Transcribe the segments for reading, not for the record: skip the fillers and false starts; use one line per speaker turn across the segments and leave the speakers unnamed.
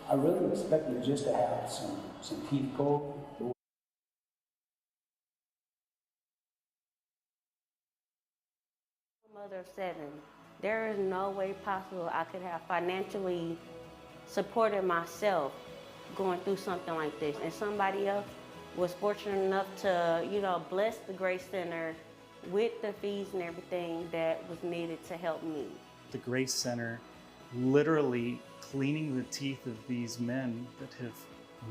I really expected just to have some teeth pulled.
Mother of 7. There is no way possible I could have financially supported myself going through something like this. And somebody else was fortunate enough to, bless the Grace Center with the fees and everything that was needed to help me.
The Grace Center literally cleaning the teeth of these men that have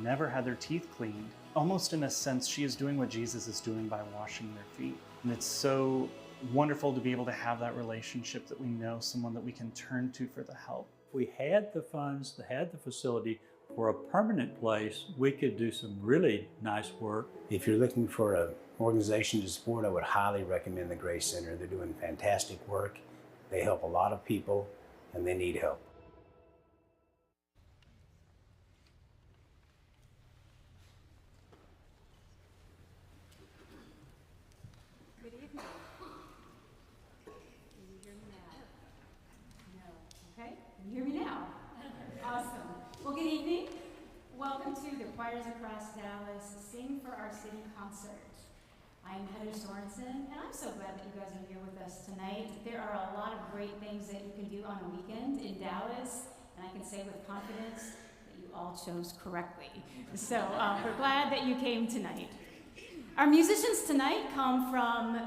never had their teeth cleaned. Almost in a sense, she is doing what Jesus is doing by washing their feet. And it's so wonderful to be able to have that relationship, that we know someone that we can turn to for the help.
If we had the funds, had the facility for a permanent place, we could do some really nice work.
If you're looking for an organization to support, I would highly recommend the Grace Center. They're doing fantastic work. They help a lot of people, and they need help.
Good evening. Can you hear me now? No. Okay, can you hear me now? Awesome. Well, good evening. Welcome to the Choirs Across Dallas Sing for Our City concert. I'm Heather Sorensen, and I'm so glad that you guys are here with us tonight. There are a lot of great things that you can do on a weekend in Dallas, and I can say with confidence that you all chose correctly. So we're glad that you came tonight. Our musicians tonight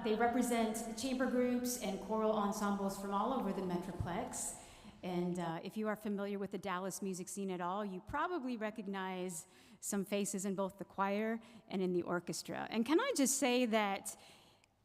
they represent chamber groups and choral ensembles from all over the Metroplex. And if you are familiar with the Dallas music scene at all, you probably recognize some faces in both the choir and in the orchestra. And can I just say that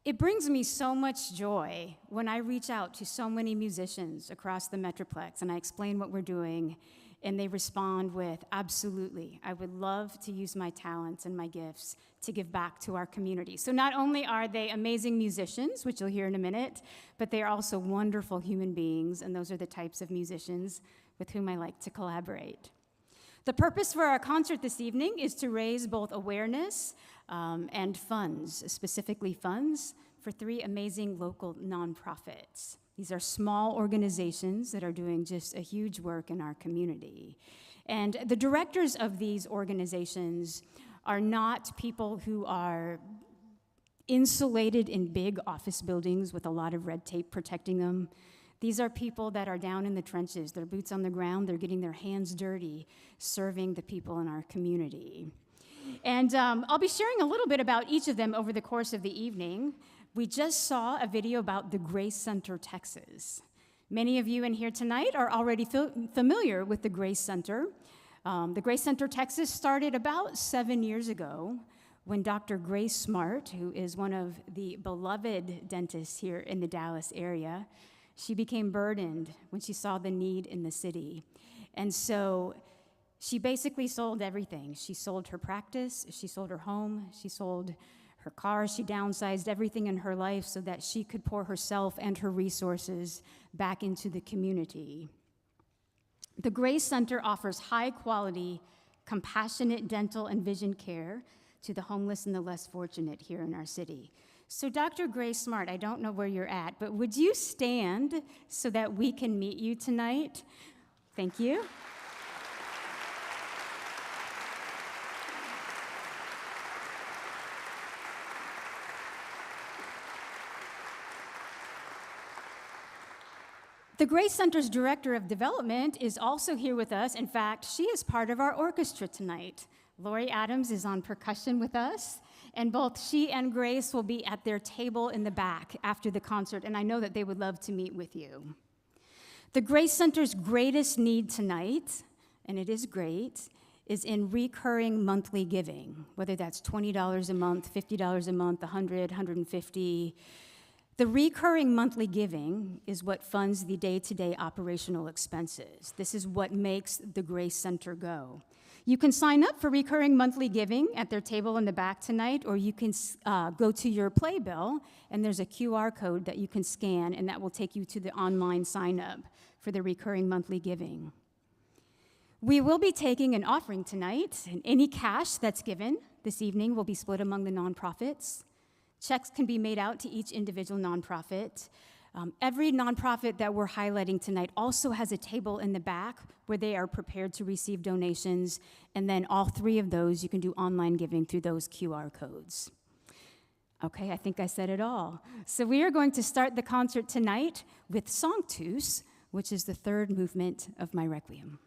it brings me so much joy when I reach out to so many musicians across the Metroplex and I explain what we're doing, and they respond with, absolutely, I would love to use my talents and my gifts to give back to our community. So not only are they amazing musicians, which you'll hear in a minute, but they are also wonderful human beings, and those are the types of musicians with whom I like to collaborate. The purpose for our concert this evening is to raise both awareness and funds, specifically funds for 3 amazing local nonprofits. These are small organizations that are doing just a huge work in our community. And the directors of these organizations are not people who are insulated in big office buildings with a lot of red tape protecting them. These are people that are down in the trenches. They're boots on the ground. They're getting their hands dirty, serving the people in our community. And I'll be sharing a little bit about each of them over the course of the evening. We just saw a video about the Grace Center, Texas. Many of you in here tonight are already familiar with the Grace Center. The Grace Center, Texas started about 7 years ago when Dr. Grace Smart, who is one of the beloved dentists here in the Dallas area, she became burdened when she saw the need in the city. And so she basically sold everything. She sold her practice, she sold her home, she sold her car, she downsized everything in her life so that she could pour herself and her resources back into the community. The Grace Center offers high-quality, compassionate dental and vision care to the homeless and the less fortunate here in our city. So Dr. Grace Smart, I don't know where you're at, but would you stand so that we can meet you tonight? Thank you. The Grace Center's Director of Development is also here with us. In fact, she is part of our orchestra tonight. Lori Adams is on percussion with us, and both she and Grace will be at their table in the back after the concert, and I know that they would love to meet with you. The Grace Center's greatest need tonight, and it is great, is in recurring monthly giving, whether that's $20 a month, $50 a month, $100, $150. The recurring monthly giving is what funds the day-to-day operational expenses. This is what makes the Grace Center go. You can sign up for recurring monthly giving at their table in the back tonight, or you can go to your playbill, and there's a QR code that you can scan, and that will take you to the online sign-up for the recurring monthly giving. We will be taking an offering tonight, and any cash that's given this evening will be split among the nonprofits. Checks can be made out to each individual nonprofit. Every nonprofit that we're highlighting tonight also has a table in the back where they are prepared to receive donations, and then all 3 of those, you can do online giving through those QR codes. Okay, I think I said it all. So we are going to start the concert tonight with Sanctus, which is the 3rd movement of my Requiem.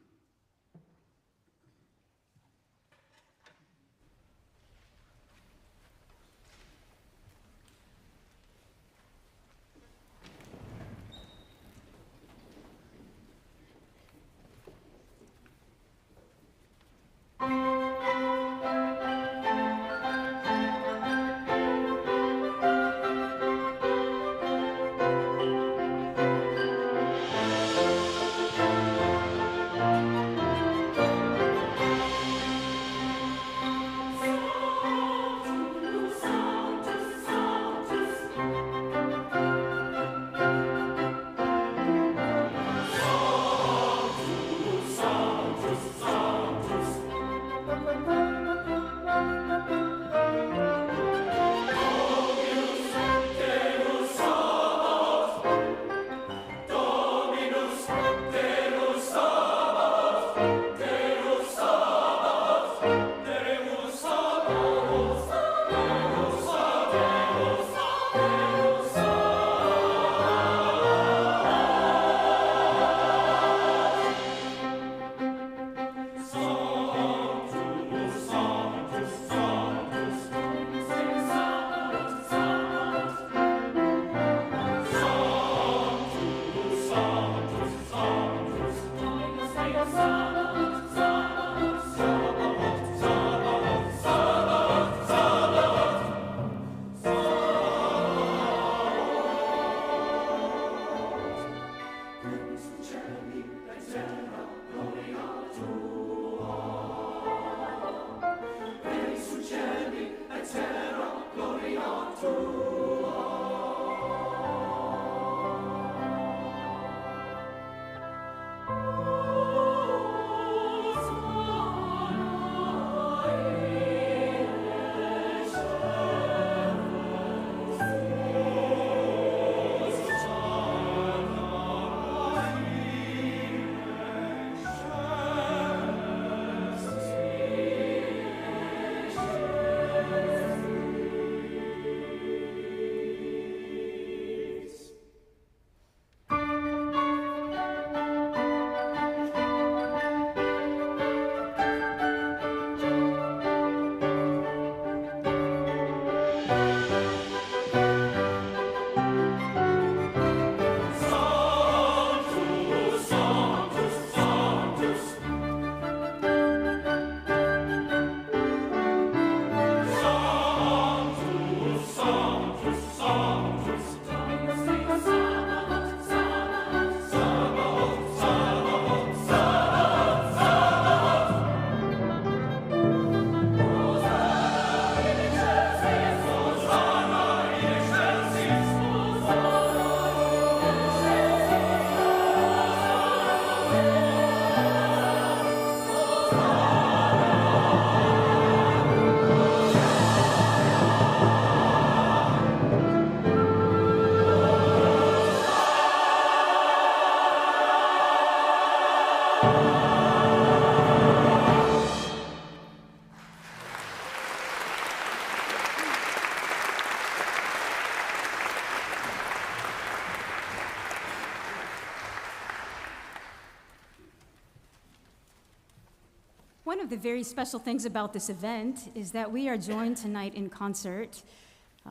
One of the very special things about this event is that we are joined tonight in concert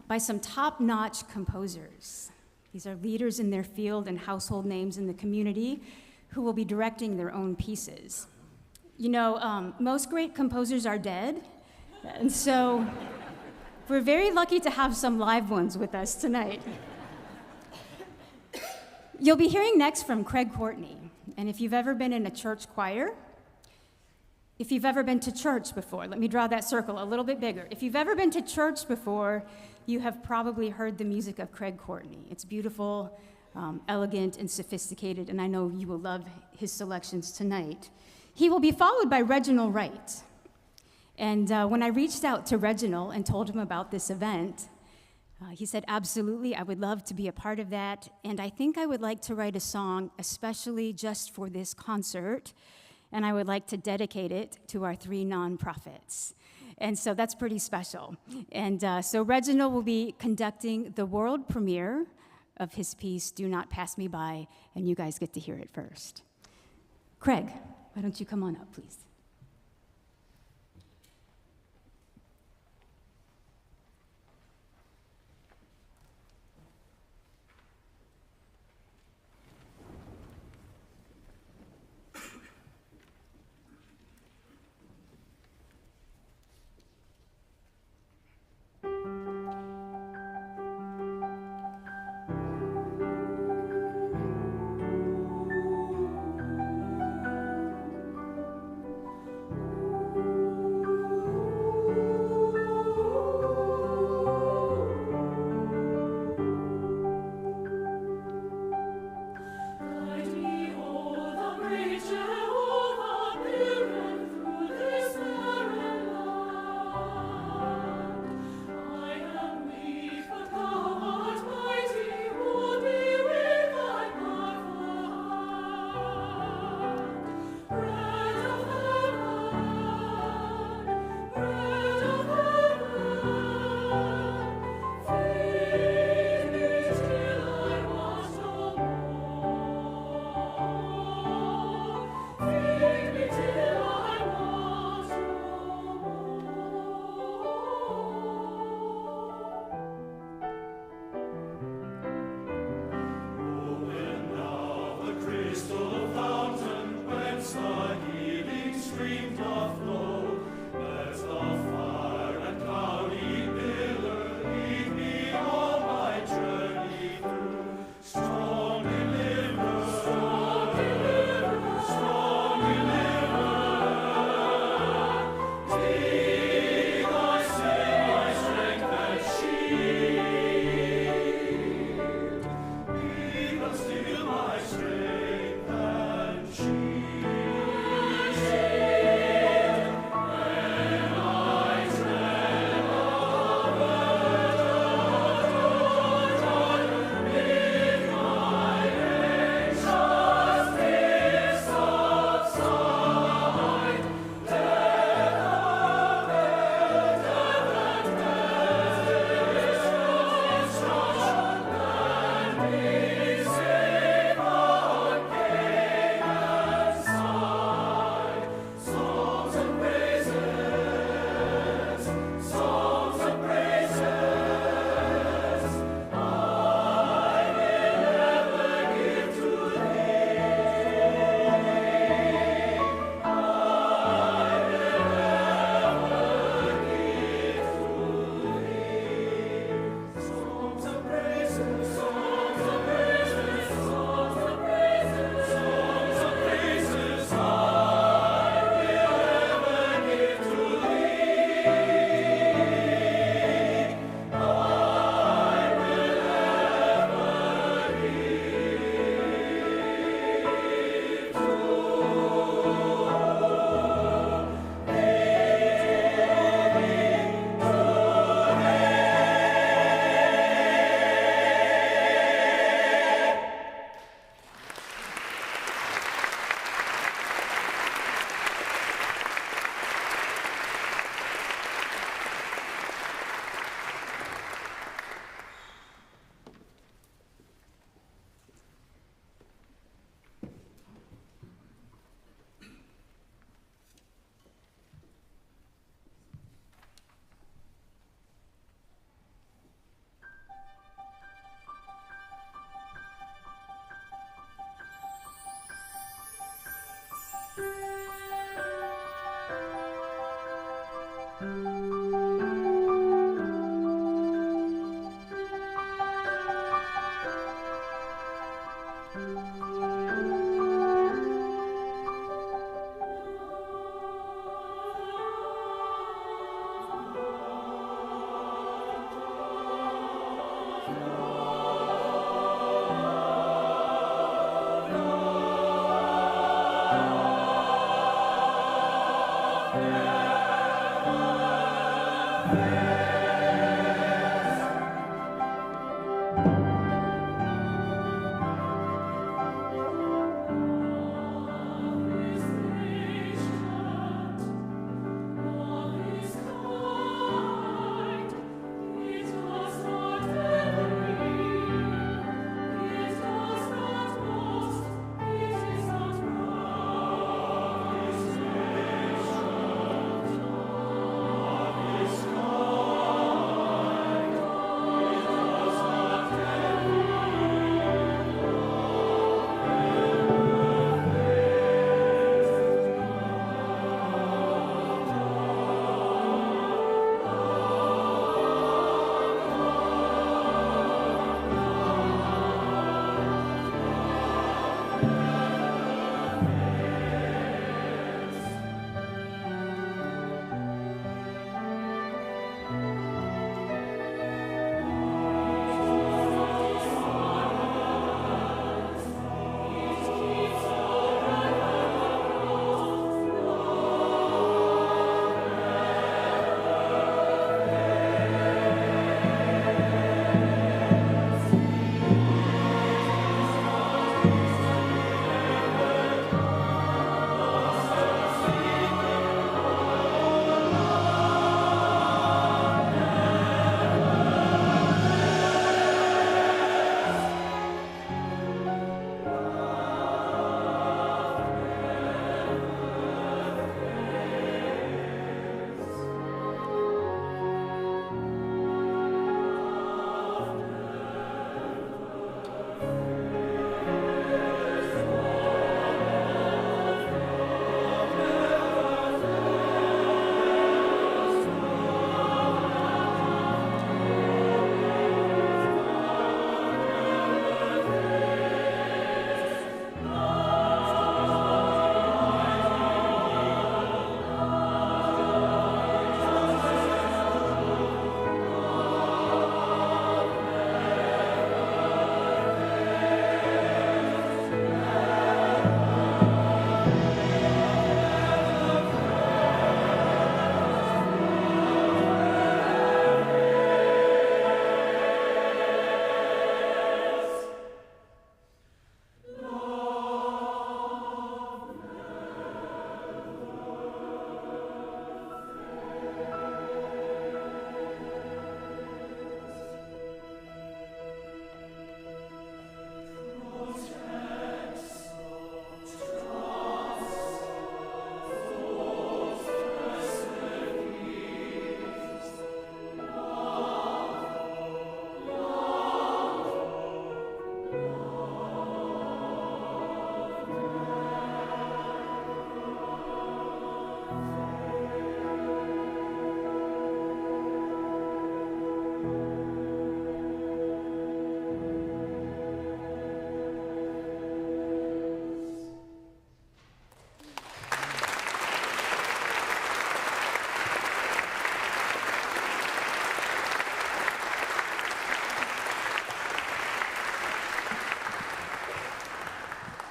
by some top-notch composers. These are leaders in their field and household names in the community who will be directing their own pieces. You know, most great composers are dead, and so we're very lucky to have some live ones with us tonight. You'll be hearing next from Craig Courtney, and if you've ever been in a church choir, if you've ever been to church before, let me draw that circle a little bit bigger. If you've ever been to church before, you have probably heard the music of Craig Courtney. It's beautiful, elegant, and sophisticated, and I know you will love his selections tonight. He will be followed by Reginald Wright. And when I reached out to Reginald and told him about this event, He said, absolutely, I would love to be a part of that. And I think I would like to write a song especially just for this concert. And I would like to dedicate it to our 3 nonprofits. And so that's pretty special. And so Reginald will be conducting the world premiere of his piece, Do Not Pass Me By, and you guys get to hear it first. Craig, why don't you come on up, please?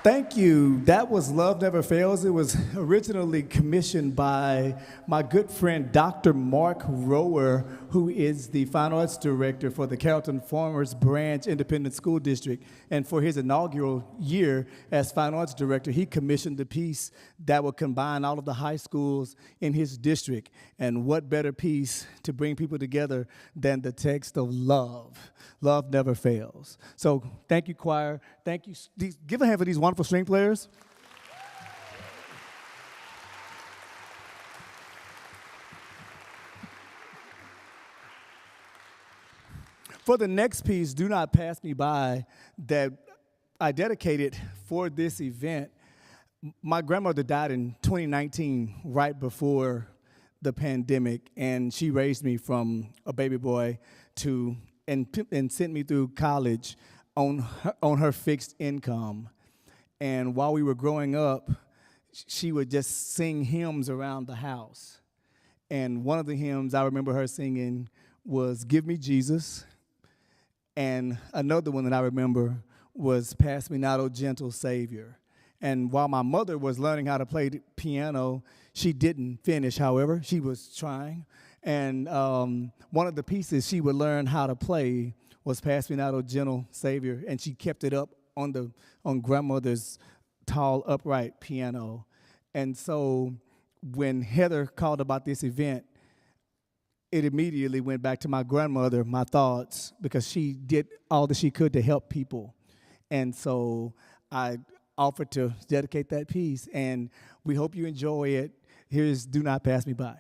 Thank you. That was Love Never Fails. It was originally commissioned by my good friend, Dr. Mark Rower, who is the Fine Arts Director for the Carrollton Farmers Branch Independent School District. And for his inaugural year as Fine Arts Director, he commissioned a piece that would combine all of the high schools in his district. And what better piece to bring people together than the text of love? Love never fails. So thank you, choir. Thank you. Give a hand for these wonderful string players. For the next piece, Do Not Pass Me By, that I dedicated for this event, my grandmother died in 2019, right before the pandemic, and she raised me from a baby boy and sent me through college on her fixed income. And while we were growing up, she would just sing hymns around the house. And one of the hymns I remember her singing was Give Me Jesus. And another one that I remember was Pass Me Not, O Gentle Savior. And while my mother was learning how to play the piano, she didn't finish, however. She was trying. And one of the pieces she would learn how to play was Pass Me Not, O Gentle Savior. And she kept it up on grandmother's tall, upright piano. And so when Heather called about this event, it immediately went back to my grandmother, my thoughts, because she did all that she could to help people. And so I offered to dedicate that piece, and we hope you enjoy it. Here's Do Not Pass Me By.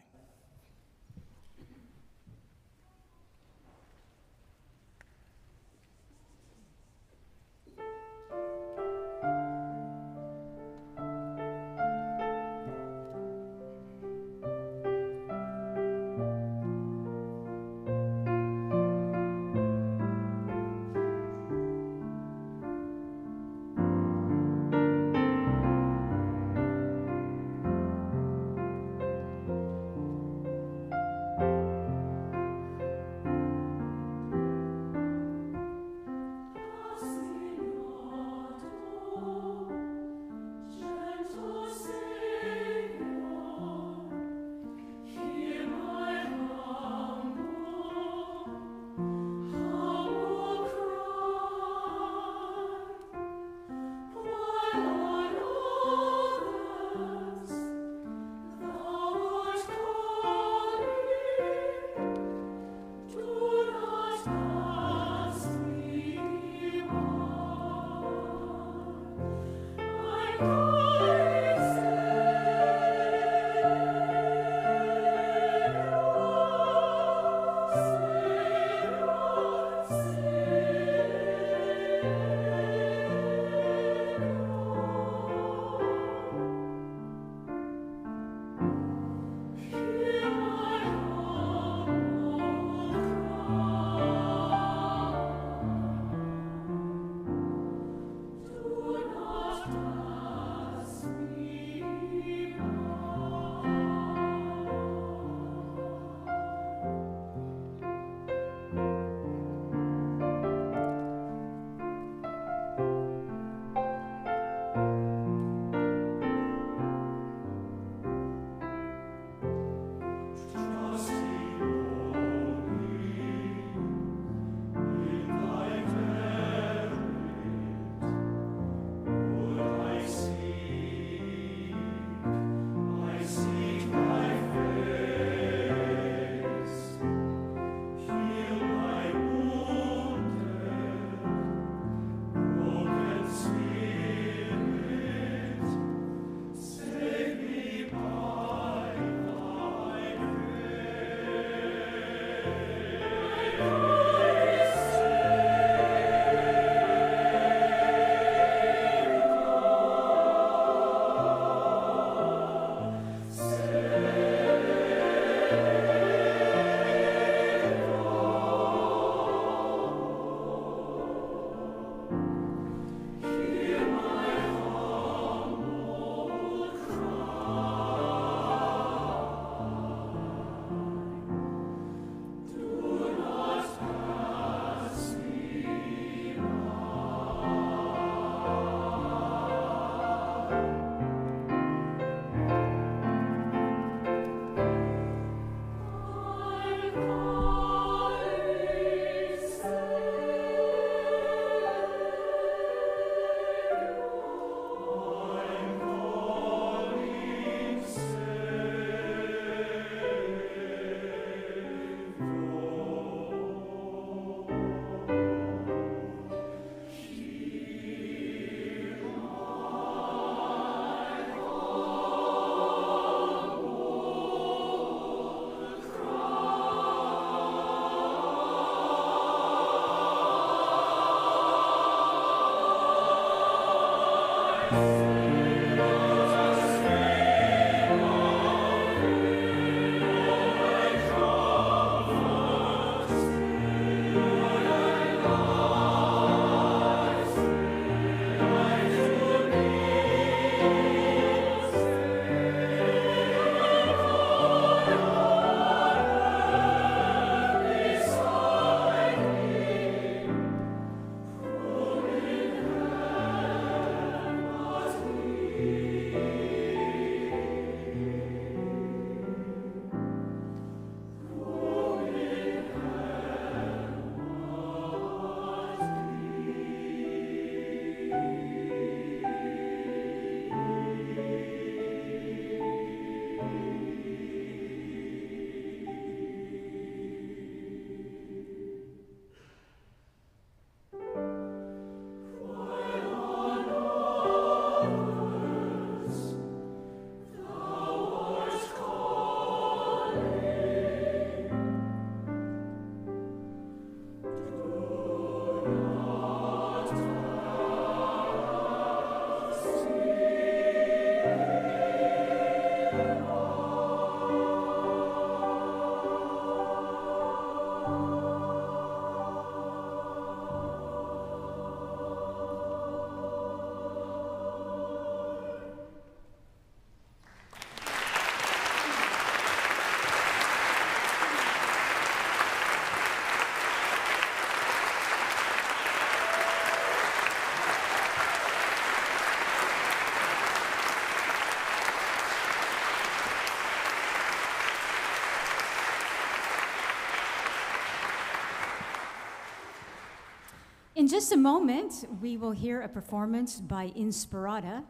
In just a moment, we will hear a performance by Inspirata,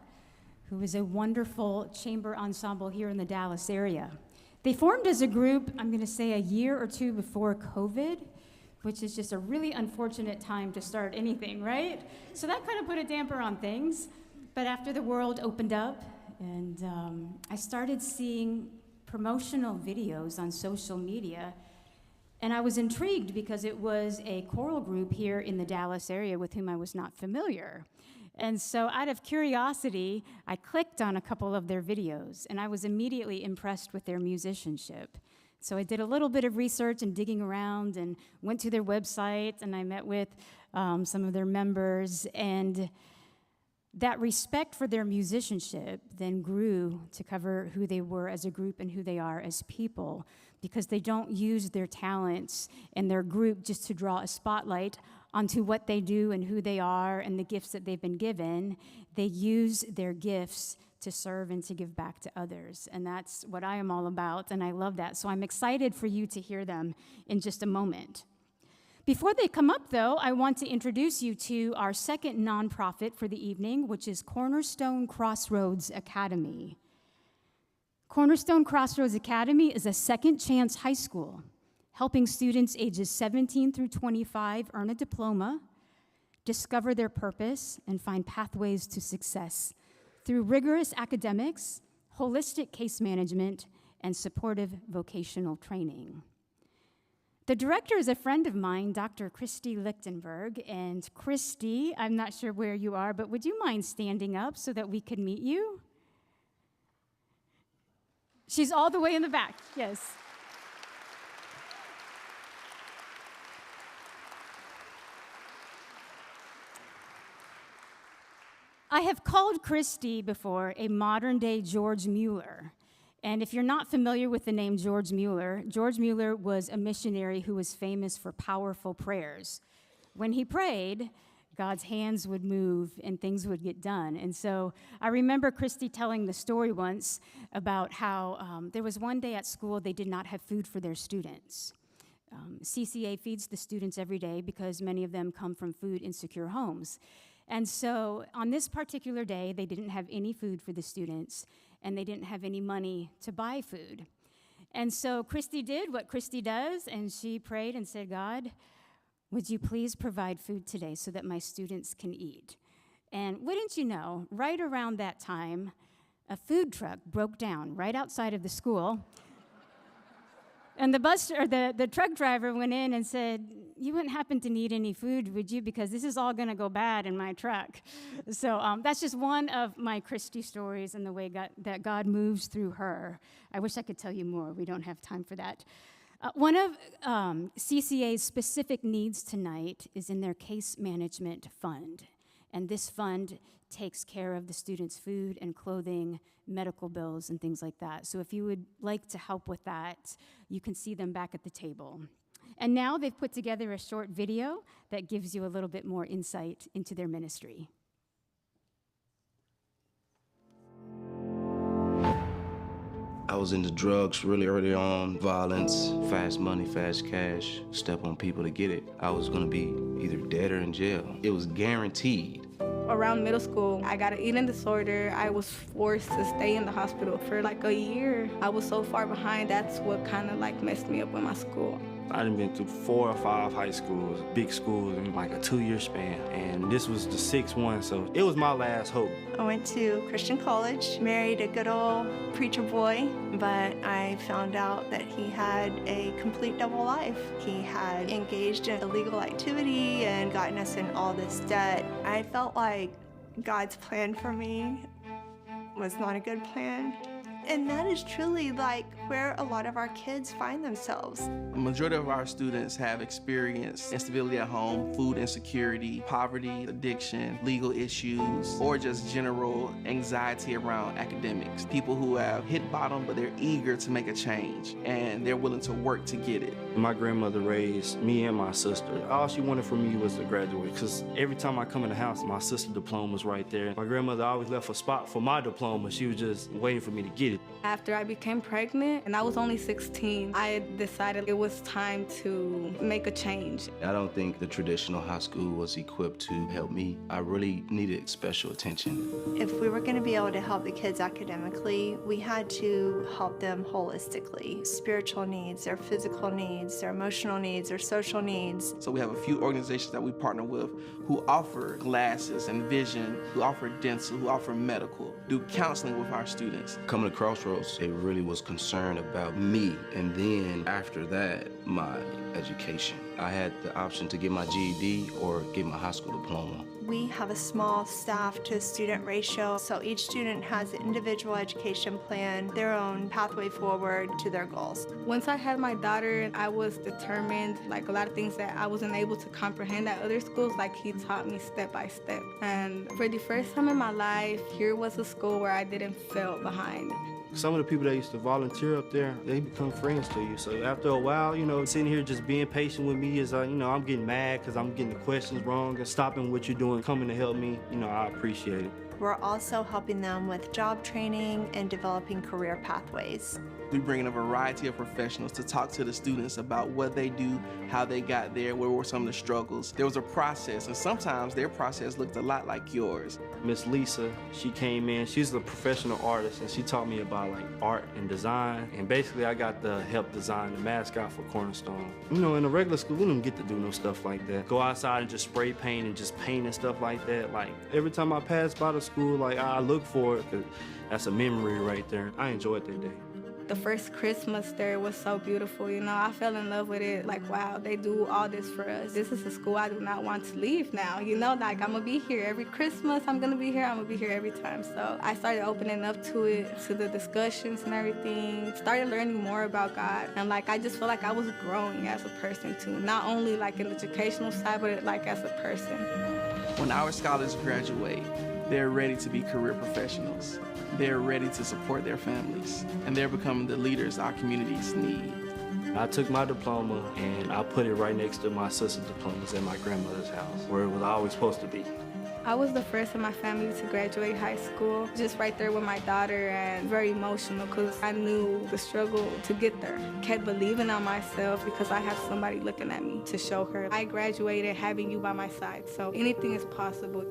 who is a wonderful chamber ensemble here in the Dallas area. They formed as a group, I'm going to say a year or two before COVID, which is just a really unfortunate time to start anything, right? So that kind of put a damper on things. But after the world opened up and I started seeing promotional videos on social media, and I was intrigued because it was a choral group here in the Dallas area with whom I was not familiar. And so out of curiosity, I clicked on a couple of their videos, and I was immediately impressed with their musicianship. So I did a little bit of research and digging around and went to their website, and I met with some of their members, and that respect for their musicianship then grew to cover who they were as a group and who they are as people, because they don't use their talents and their group just to draw a spotlight onto what they do and who they are and the gifts that they've been given. They use their gifts to serve and to give back to others. And that's what I am all about, and I love that. So I'm excited for you to hear them in just a moment. Before they come up, though, I want to introduce you to our second nonprofit for the evening, which is Cornerstone Crossroads Academy. Cornerstone Crossroads Academy is a second chance high school, helping students ages 17 through 25 earn a diploma, discover their purpose, and find pathways to success through rigorous academics, holistic case management, and supportive vocational training. The director is a friend of mine, Dr. Christy Lichtenberg. And Christy, I'm not sure where you are, but would you mind standing up so that we could meet you? She's all the way in the back, yes. I have called Christy before a modern-day George Mueller. And if you're not familiar with the name George Mueller was a missionary who was famous for powerful prayers. When he prayed, God's hands would move and things would get done. And so I remember Christy telling the story once about how there was one day at school they did not have food for their students. CCA feeds the students every day because many of them come from food insecure homes. And so on this particular day, they didn't have any food for the students, and they didn't have any money to buy food. And so Christy did what Christy does, and she prayed and said, God, would you please provide food today so that my students can eat? And wouldn't you know, right around that time, a food truck broke down right outside of the school And the truck driver went in and said, "You wouldn't happen to need any food, would you? Because this is all going to go bad in my truck." So that's just one of my Christy stories and the way that God moves through her. I wish I could tell you more. We don't have time for that. One of CCA's specific needs tonight is in their case management fund. And this fund takes care of the students' food and clothing, medical bills, and things like that. So if you would like to help with that, you can see them back at the table. And now they've put together a short video that gives you a little bit more insight into their ministry.
I was into drugs really early on, violence, fast money, fast cash, step on people to get it. I was gonna be either dead or in jail. It was guaranteed.
Around middle school, I got an eating disorder. I was forced to stay in the hospital for like a year. I was so far behind, that's what kind of like messed me up with my school.
I done been through 4 or 5 high schools, big schools in like a 2-year span, and this was the 6th one, so it was my last hope.
I went to Christian college, married a good old preacher boy, but I found out that he had a complete double life. He had engaged in illegal activity and gotten us in all this debt. I felt like God's plan for me was not a good plan. And that is truly like where a lot of our kids find themselves.
The majority of our students have experienced instability at home, food insecurity, poverty, addiction, legal issues, or just general anxiety around academics. People who have hit bottom, but they're eager to make a change, and they're willing to work to get it.
My grandmother raised me and my sister. All she wanted from me was to graduate, because every time I come in the house, my sister's diploma was right there. My grandmother always left a spot for my diploma. She was just waiting for me to get it.
After I became pregnant, and I was only 16, I decided it was time to make a change.
I don't think the traditional high school was equipped to help me. I really needed special attention.
If we were going to be able to help the kids academically, we had to help them holistically. Spiritual needs, their physical needs, their emotional needs, their social needs.
So we have a few organizations that we partner with who offer glasses and vision, who offer dental, who offer medical, do counseling with our students.
Coming to Crossroads, it really was concerned about me, and then after that, my education. I had the option to get my GED or get my high school diploma.
We have a small staff to student ratio, so each student has an individual education plan, their own pathway forward to their goals.
Once I had my daughter, I was determined, like a lot of things that I wasn't able to comprehend at other schools, like he taught me step by step. And for the first time in my life, here was a school where I didn't feel behind.
Some of the people that used to volunteer up there, they become friends to you. So after a while, sitting here just being patient with me is, I'm getting mad because I'm getting the questions wrong and stopping what you're doing, coming to help me, I appreciate it.
We're also helping them with job training and developing career pathways.
We bring in a variety of professionals to talk to the students about what they do, how they got there, what were some of the struggles. There was a process, and sometimes their process looked a lot like yours. Miss Lisa, she came in, she's a professional artist, and she taught me about art and design. And basically I got to help design the mascot for Cornerstone. In a regular school, we don't get to do no stuff like that. Go outside and just spray paint and just paint and stuff like that. Every time I pass by the school, I look for it, 'cause that's a memory right there. I enjoyed that day.
The first Christmas there was so beautiful, I fell in love with it. Wow, they do all this for us. This is a school I do not want to leave now, I'm gonna be here every Christmas, I'm gonna be here every time. So I started opening up to it, to the discussions and everything, started learning more about God. And I just feel like I was growing as a person too, not only in the educational side, but as a person. When our scholars graduate, they're ready to be career professionals. They're ready to support their families, and they're becoming the leaders our communities need. I took my diploma and I put it right next to my sister's diplomas at my grandmother's house, where it was always supposed to be. I was the first in my family to graduate high school, just right there with my daughter, and very emotional because I knew the struggle to get there. Kept believing on myself because I have somebody looking at me to show her. I graduated having you by my side, so anything is possible.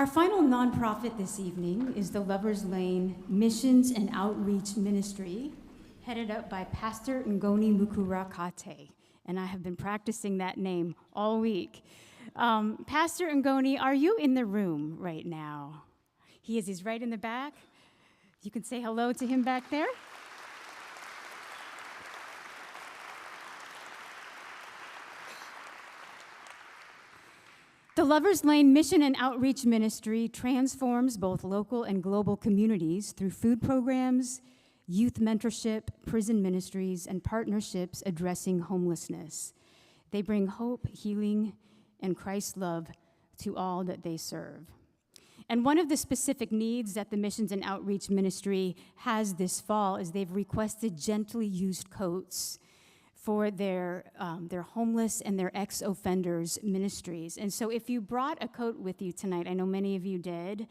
Our final nonprofit this evening is the Lover's Lane Missions and Outreach Ministry, headed up by Pastor Ngoni Mukurakate. And I have been practicing that name all week. Pastor Ngoni, are you in the room right now? He is. He's right in the back. You can say hello to him back there. The Lover's Lane Mission and Outreach Ministry transforms both local and global communities through food programs, youth mentorship, prison ministries, and partnerships addressing homelessness. They bring hope, healing, and Christ's love to all that they serve. And one of the specific needs that the Missions and Outreach Ministry has this fall is they've requested gently used coats for their homeless and their ex-offenders ministries. And so if you brought a coat with you tonight, I know many of you did,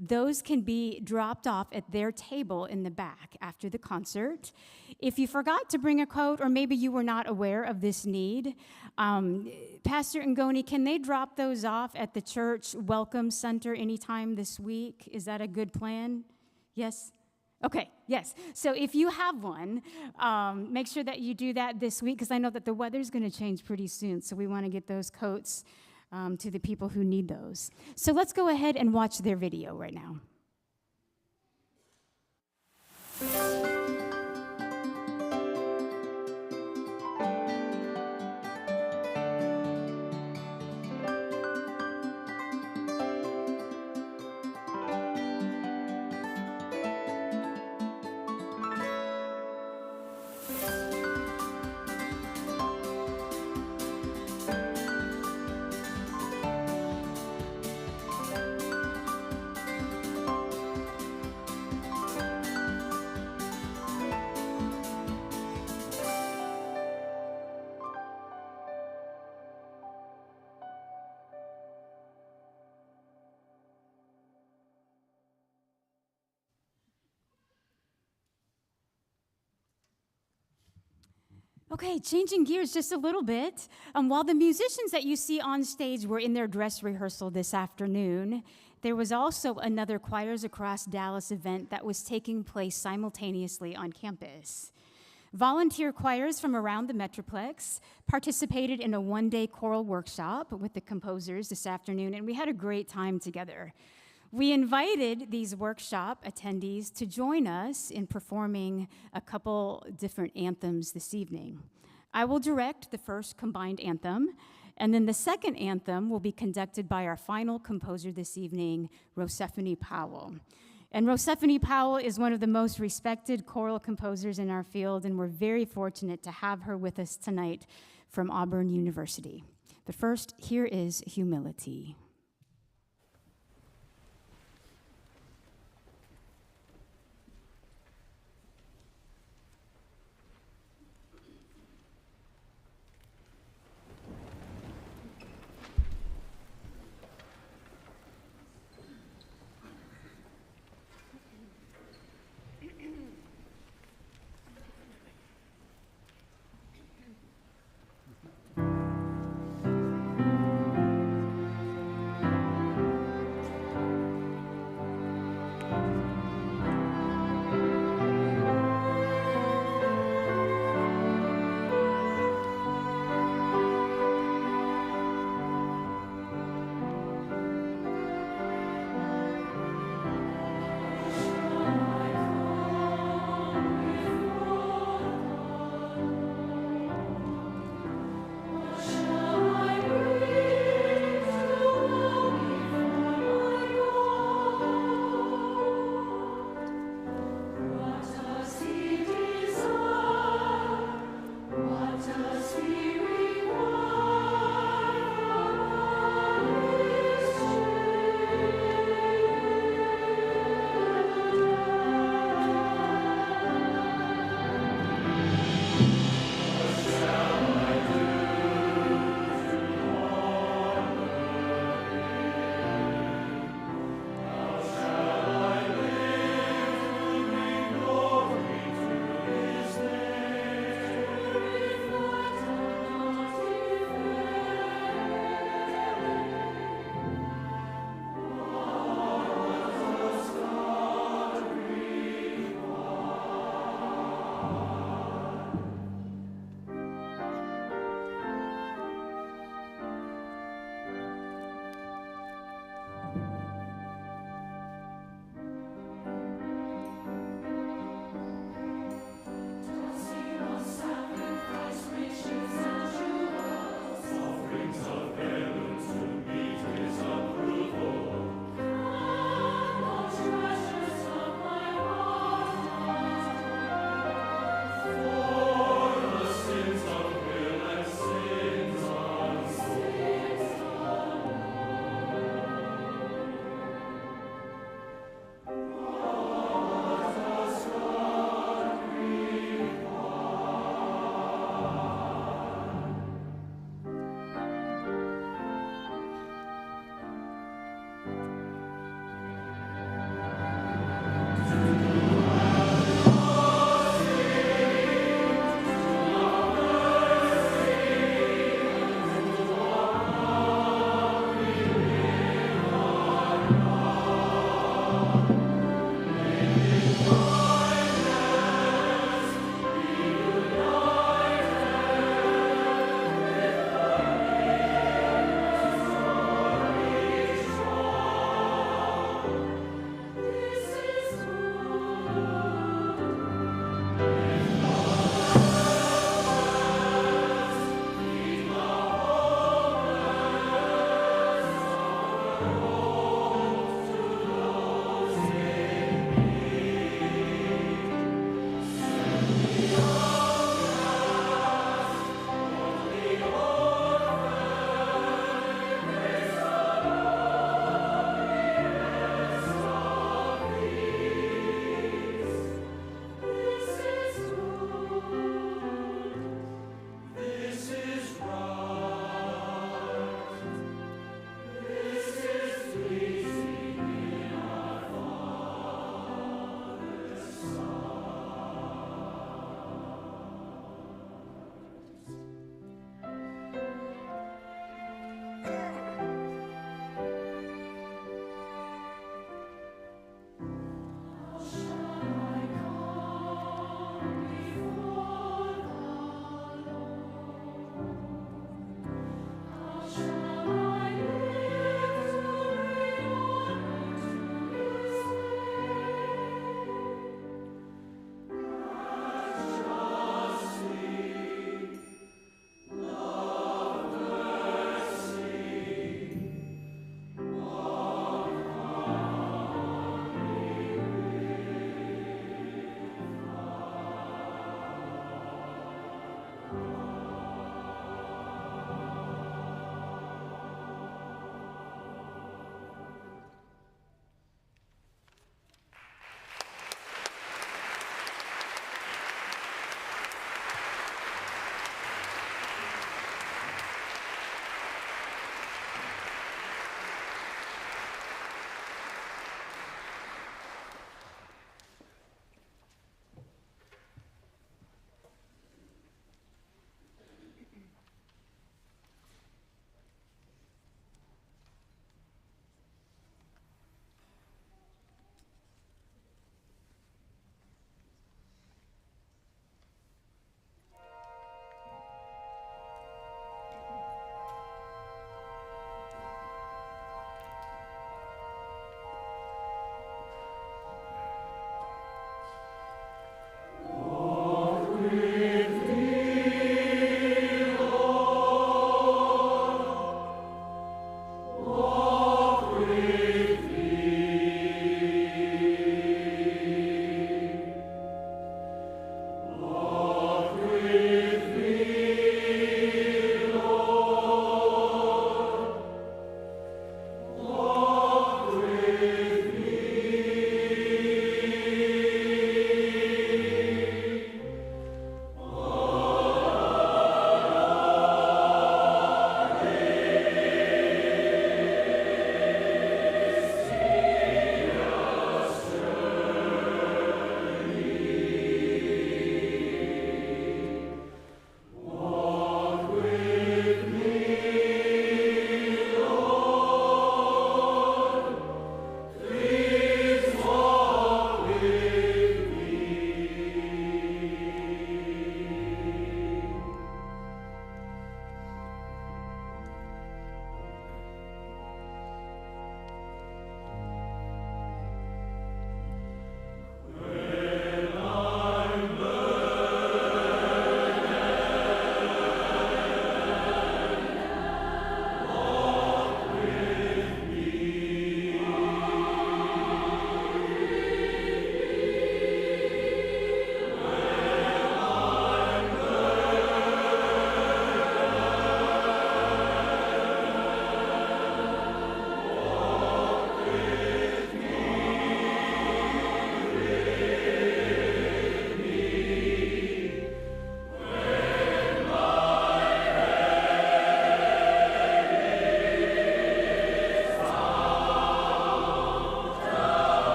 those can be dropped off at their table in the back after the concert. If you forgot to bring a coat, or maybe you were not aware of this need, Pastor Ngoni, can they drop those off at the church welcome center anytime this week? Is that a good plan? Yes? Okay, yes. So if you have one, make sure that you do that this week, because I know that the weather's going to change pretty soon, so we want to get those coats to the people who need those. So let's go ahead and watch their video right now. Okay, changing gears just a little bit. While the musicians that you see on stage were in their dress rehearsal this afternoon, there was also another Choirs Across Dallas event that was taking place simultaneously on campus. Volunteer choirs from around the Metroplex participated in a one-day choral workshop with the composers this afternoon, and we had a great time together. We invited these workshop attendees to join us in performing a couple different anthems this evening. I will direct the first combined anthem, and then the second anthem will be conducted by our final composer this evening, Rosephanie Powell. And Rosephanie Powell is one of the most respected choral composers in our field, and we're very fortunate to have her with us tonight from Auburn University. But first, here is Humility.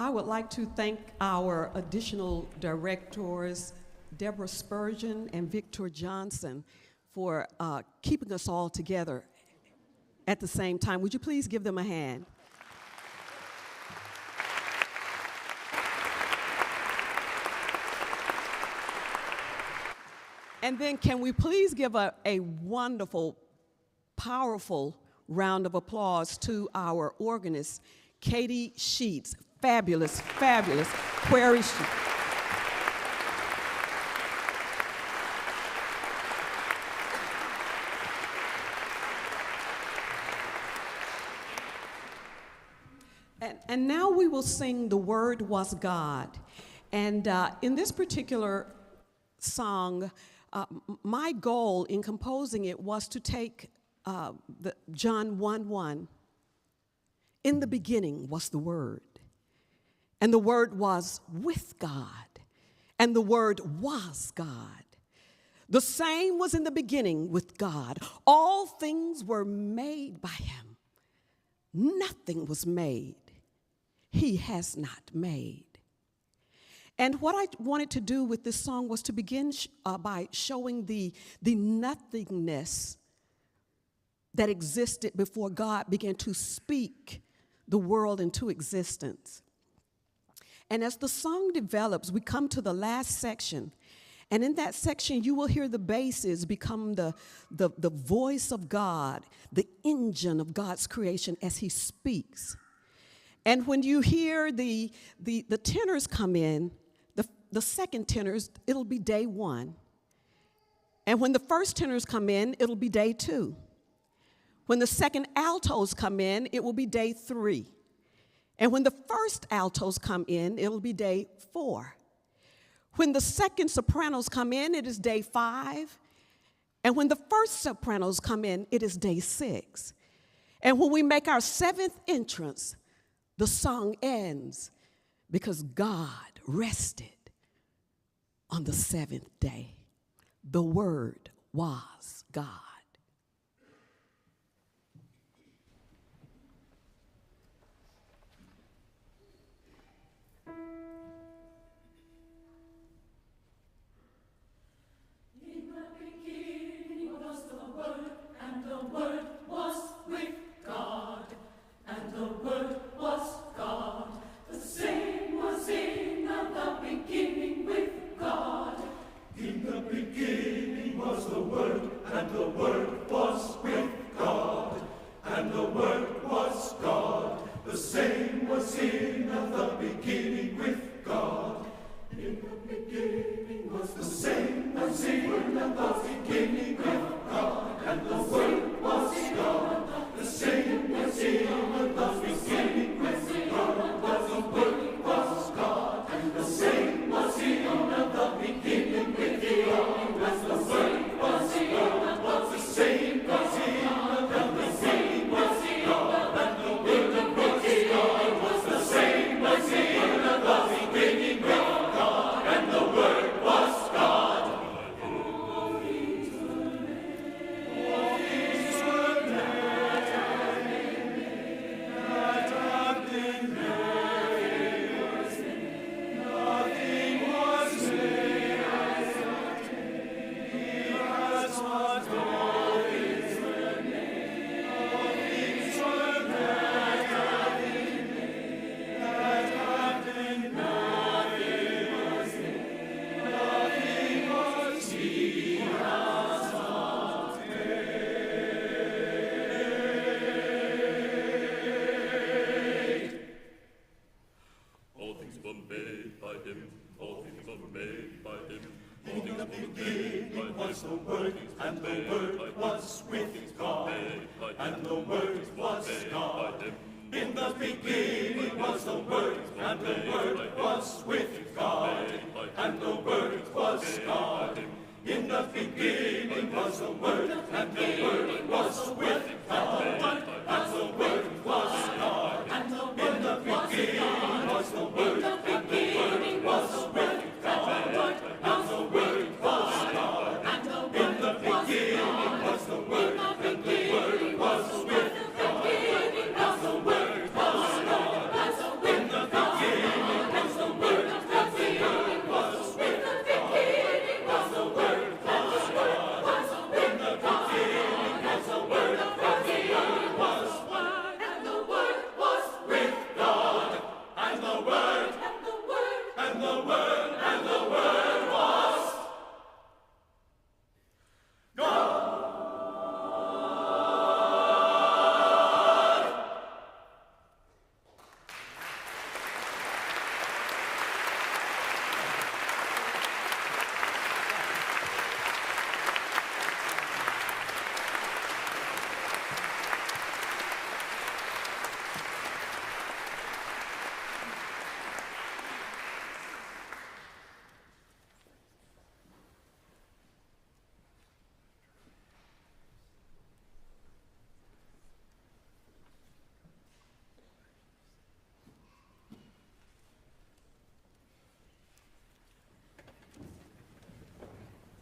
I would like to thank our additional directors, Deborah Spurgeon and Victor Johnson, for keeping us all together at the same time. Would you please give them a hand? And then can we please give a wonderful, powerful round of applause to our organist, Katie Sheets. Fabulous, fabulous query sheet. And now we will sing The Word Was God. And in this particular song, my goal in composing it was to take John 1:1. In the beginning was the Word, and the Word was with God, and the Word was God. The same was in the beginning with God. All things were made by him. Nothing was made he has not made. And what I wanted to do with this song was to begin by showing the nothingness that existed before God began to speak the world into existence. And as the song develops, we come to the last section. And in that section, you will hear the basses become the voice of God, the engine of God's creation as he speaks. And when you hear the tenors come in, the second tenors, it'll be day one. And when the first tenors come in, it'll be day two. When the second altos come in, it will be day 3. And when the first altos come in, it'll be day 4. When the second sopranos come in, it is day 5. And when the first sopranos come in, it is day 6. And when we make our 7th entrance, the song ends because God rested on the 7th day. The Word was God.
Was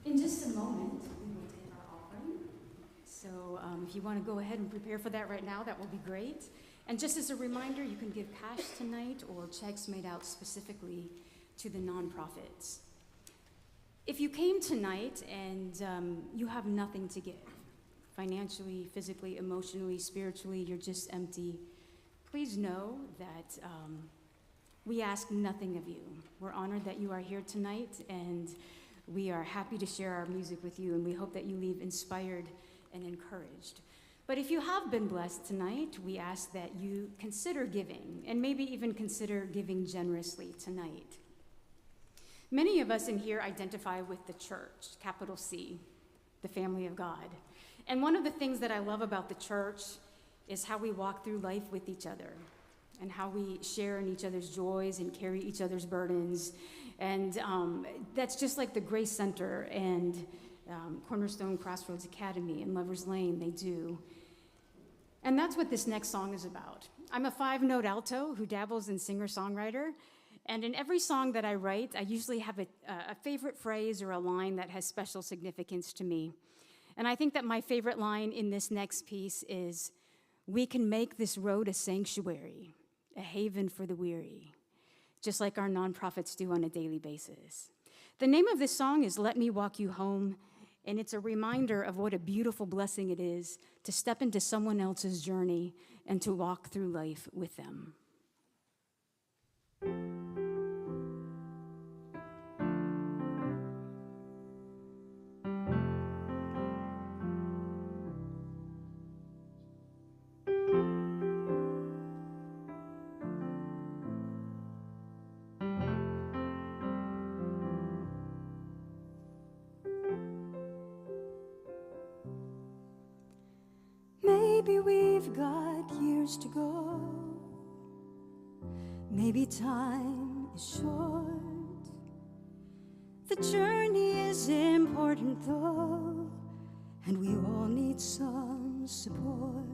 In just a moment, we will take our offering. So if you want to go ahead and prepare for that right now, that will be great. And just as a reminder, you can give cash tonight or checks made out specifically to the nonprofits. If you came tonight and you have nothing to give, financially, physically, emotionally, spiritually, you're just empty, please know that we ask nothing of you. We're honored that you are here tonight, and we are happy to share our music with you, and we hope that you leave inspired and encouraged. But if you have been blessed tonight, we ask that you consider giving, and maybe even consider giving generously tonight. Many of us in here identify with the church, capital C, the family of God. And one of the things that I love about the church is how we walk through life with each other, and how we share in each other's joys and carry each other's burdens. And that's just like the Grace Center and Cornerstone Crossroads Academy and Lover's Lane, they do. And that's what this next song is about. I'm a 5-note alto who dabbles in singer-songwriter, and in every song that I write, I usually have a favorite phrase or a line that has special significance to me. And I think that my favorite line in this next piece is, "We can make this road a sanctuary, a haven for the weary," just like our nonprofits do on a daily basis. The name of this song is "Let Me Walk You Home," and it's a reminder of what a beautiful blessing it is to step into someone else's journey and to walk through life with them.
Maybe we've got years to go. Maybe time is short. The journey is important though, and we all need some support.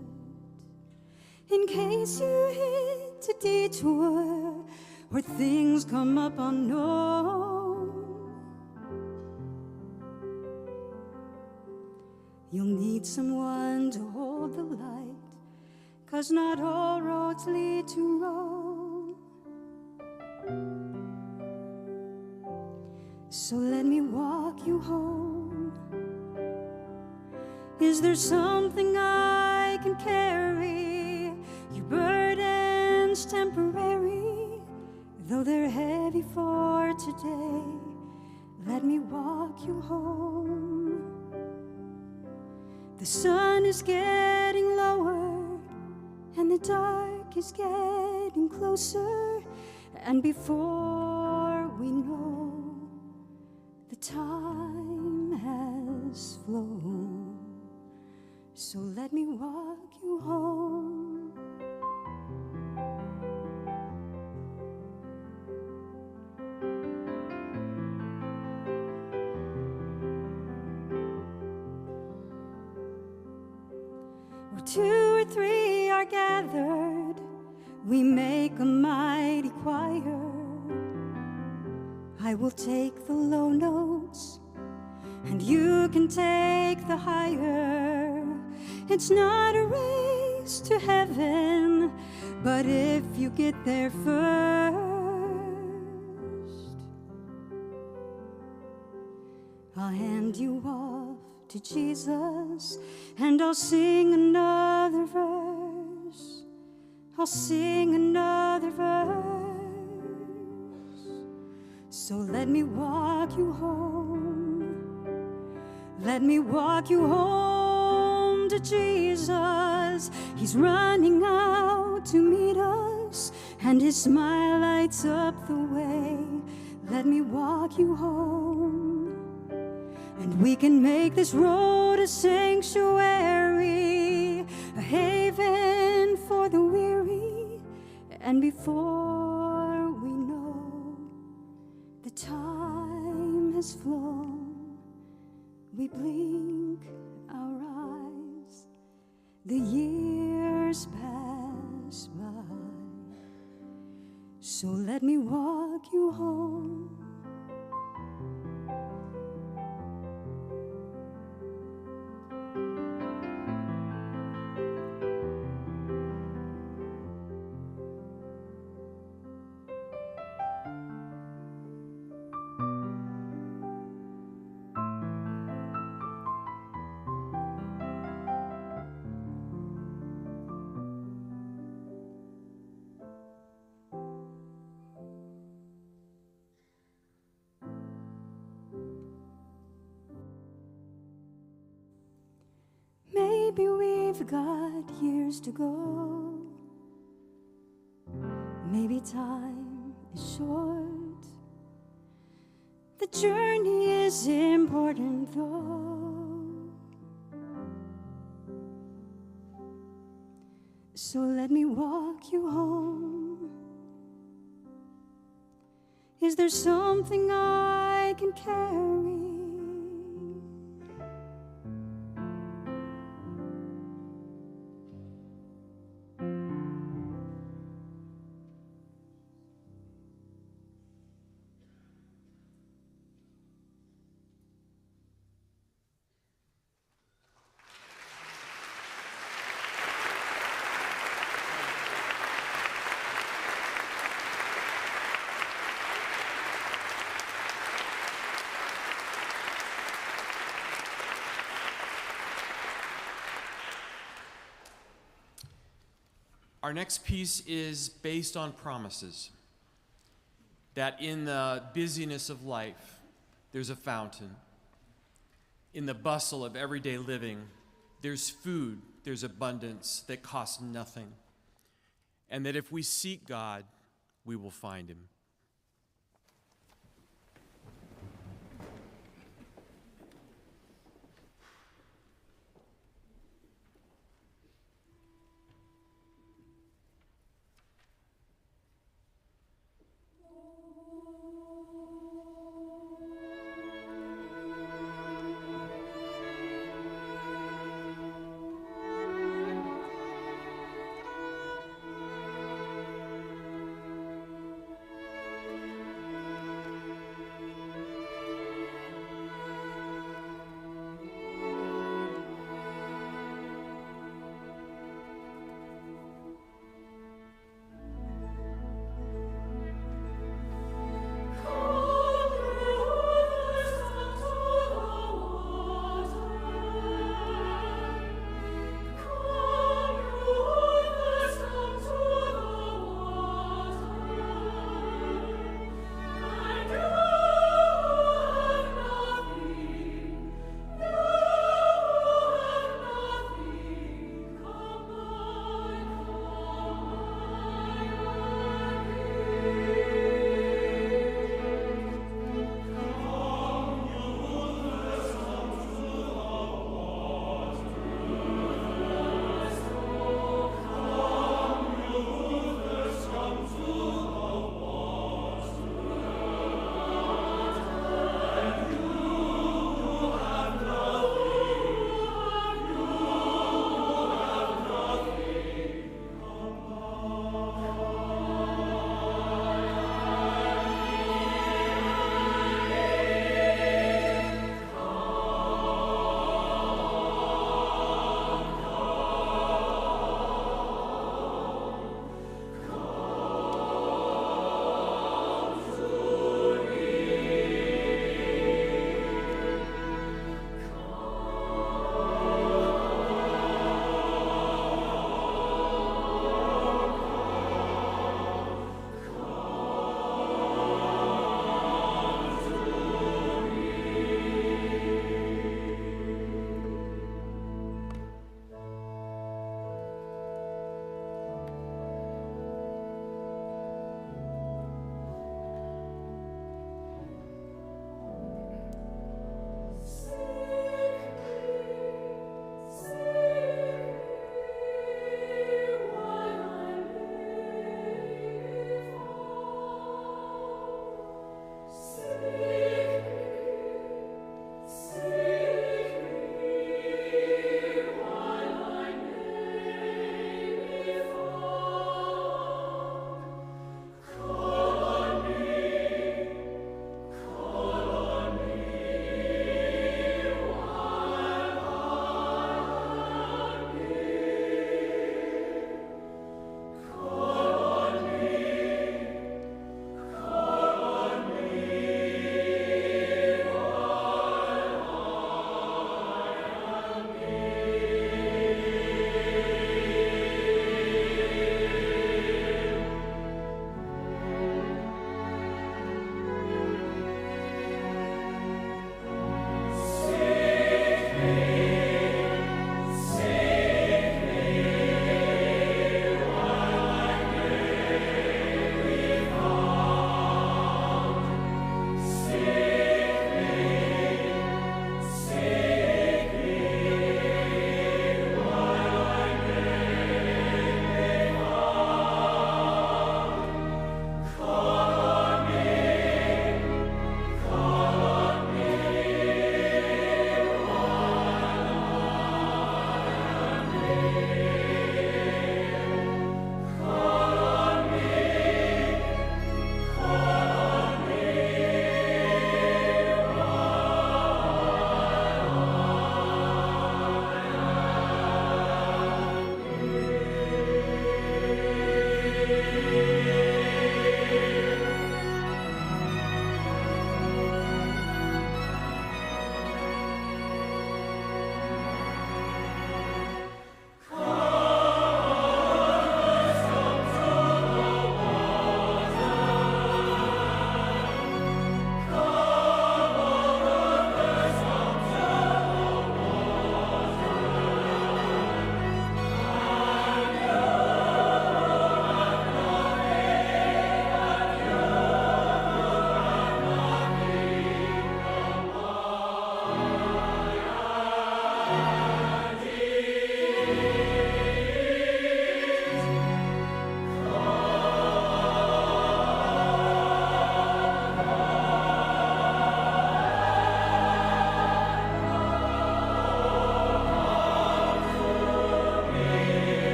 In case you hit a detour where things come up unknown, you'll need someone to hold the light, 'cause not all roads lead to Rome. So let me walk you home. Is there something I can carry? Your burden's temporary, though they're heavy for today. Let me walk you home. The sun is getting lower, and the dark is getting closer, and before we know, the time has flown. So let me walk you home. Where 2 or 3 are gathered, we make a mighty choir. I will take the low notes, and you can take the higher. It's not a race to heaven, but if you get there first, I'll hand you off to Jesus, and I'll sing another verse. I'll sing another verse. So let me walk you home. Let me walk you home to Jesus. He's running out to meet us, and his smile lights up the way. Let me walk you home, and we can make this road a sanctuary, a haven for the weary. And before we know, the time has flown. We blink our eyes, the years pass by. So let me walk you home. Maybe we've got years to go. Maybe time is short. The journey is important though. So let me walk you home. Is there something I can carry?
Our next piece is based on promises, that in the busyness of life, there's a fountain. In the bustle of everyday living, there's food, there's abundance that costs nothing. And that if we seek God, we will find him.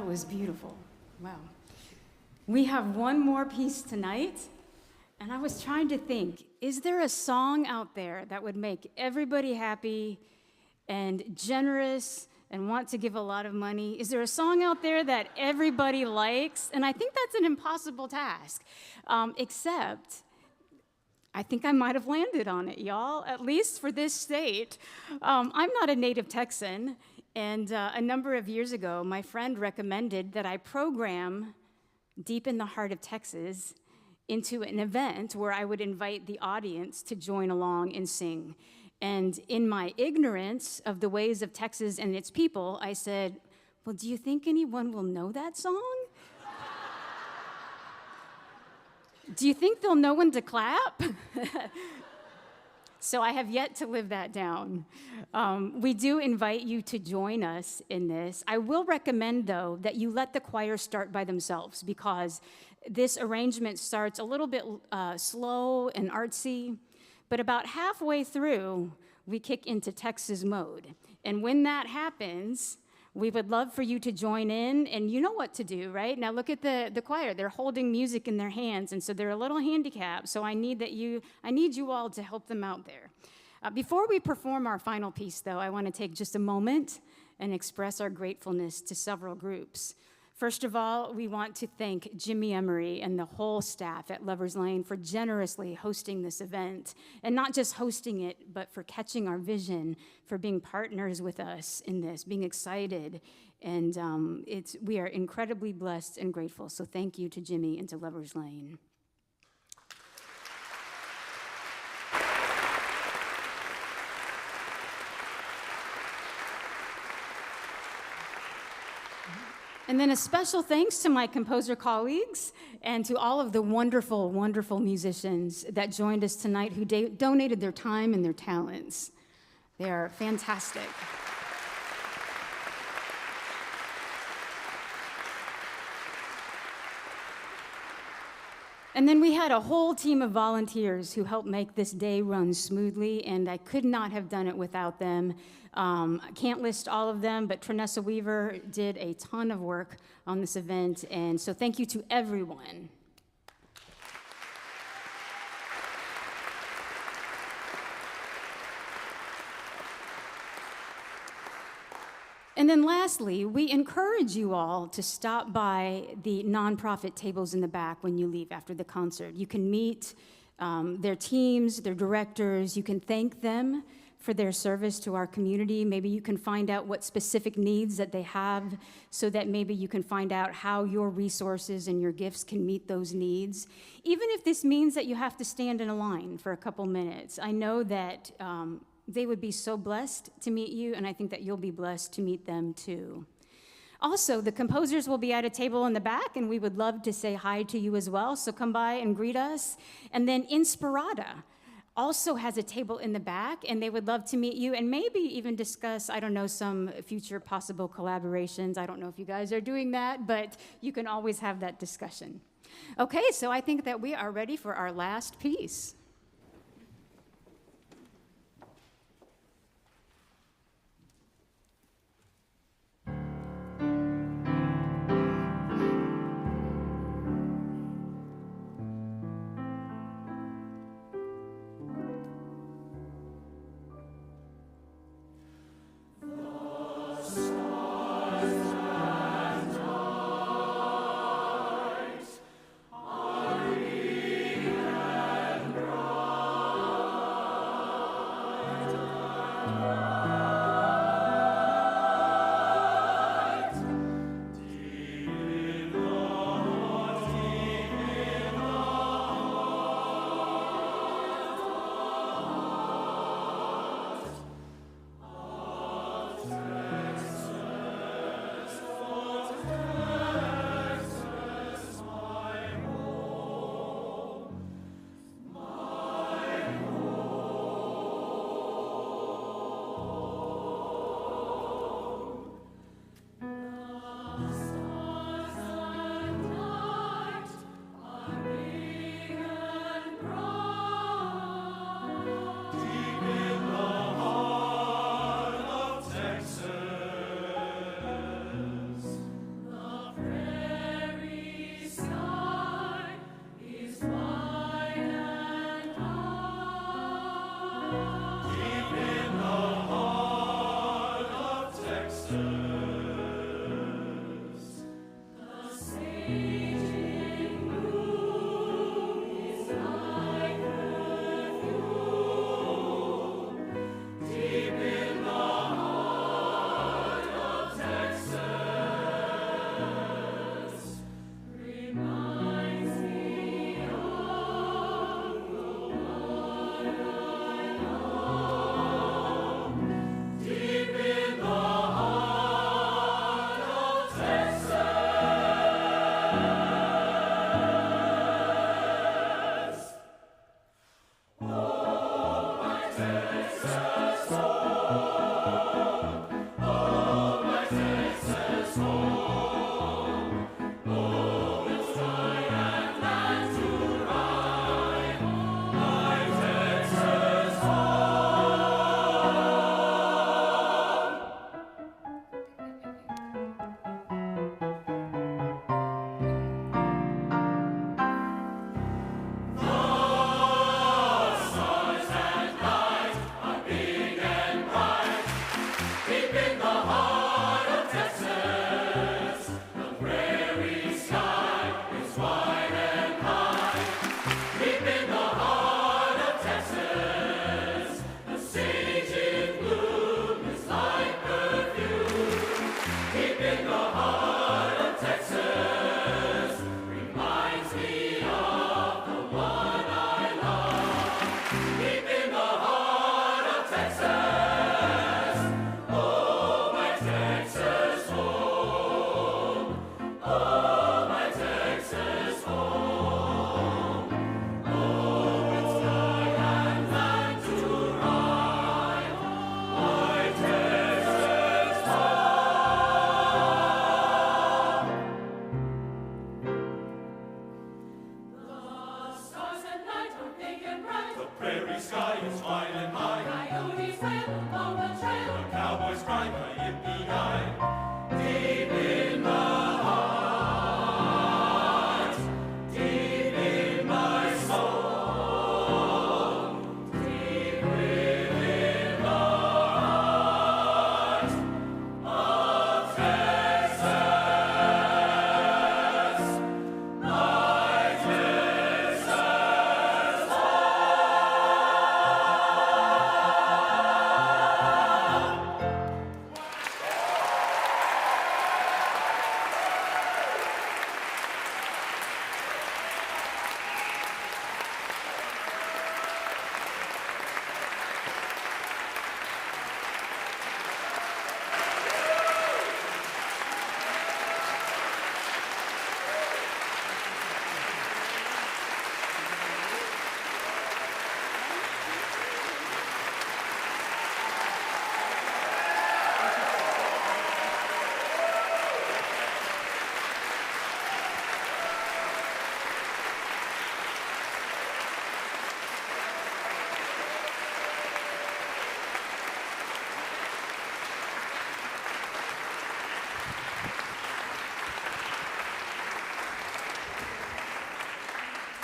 was beautiful. Wow. We have one more piece tonight, and I was trying to think, is there a song out there that would make everybody happy and generous and want to give a lot of money? Is there a song out there that everybody likes? And I think that's an impossible task, except I think I might have landed on it, y'all, at least for this state. I'm not a native Texan, and a number of years ago, my friend recommended that I program deep in the heart of Texas into an event where I would invite the audience to join along and sing. And in my ignorance of the ways of Texas and its people, I said, well, do you think anyone will know that song? Do you think they'll know when to clap? So I have yet to live that down. We do invite you to join us in this. I will recommend, though, that you let the choir start by themselves, because this arrangement starts a little bit slow and artsy, but about halfway through, we kick into Texas mode. And when that happens, we would love for you to join in, and you know what to do, right? Now look at the choir. They're holding music in their hands, and so they're a little handicapped, so I need you all to help them out there. Before we perform our final piece, though, I want to take just a moment and express our gratefulness to several groups. First of all, we want to thank Jimmy Emery and the whole staff at Lover's Lane for generously hosting this event, and not just hosting it, but for catching our vision, for being partners with us in this, being excited, and we are incredibly blessed and grateful. So thank you to Jimmy and to Lover's Lane. And then a special thanks to my composer colleagues and to all of the wonderful, wonderful musicians that joined us tonight who donated their time and their talents. They are fantastic. And then we had a whole team of volunteers who helped make this day run smoothly, and I could not have done it without them. I can't list all of them, but Trinessa Weaver did a ton of work on this event, and so thank you to everyone. And then lastly, we encourage you all to stop by the nonprofit tables in the back when you leave after the concert. You can meet their teams, their directors. You can thank them for their service to our community. Maybe you can find out what specific needs that they have, so that maybe you can find out how your resources and your gifts can meet those needs. Even if this means that you have to stand in a line for a couple minutes, I know that they would be so blessed to meet you, and I think that you'll be blessed to meet them too. Also, the composers will be at a table in the back, and we would love to say hi to you as well, so come by and greet us. And then Inspirata also has a table in the back, and they would love to meet you and maybe even discuss, I don't know, some future possible collaborations. I don't know if you guys are doing that, but you can always have that discussion. Okay, so I think that we are ready for our last piece.
Are we and bright.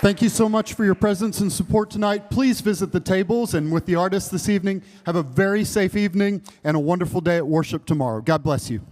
Thank you so much for your presence and support tonight. Please visit the tables and with the artists this evening. Have a very safe evening and a wonderful day at worship tomorrow. God bless you.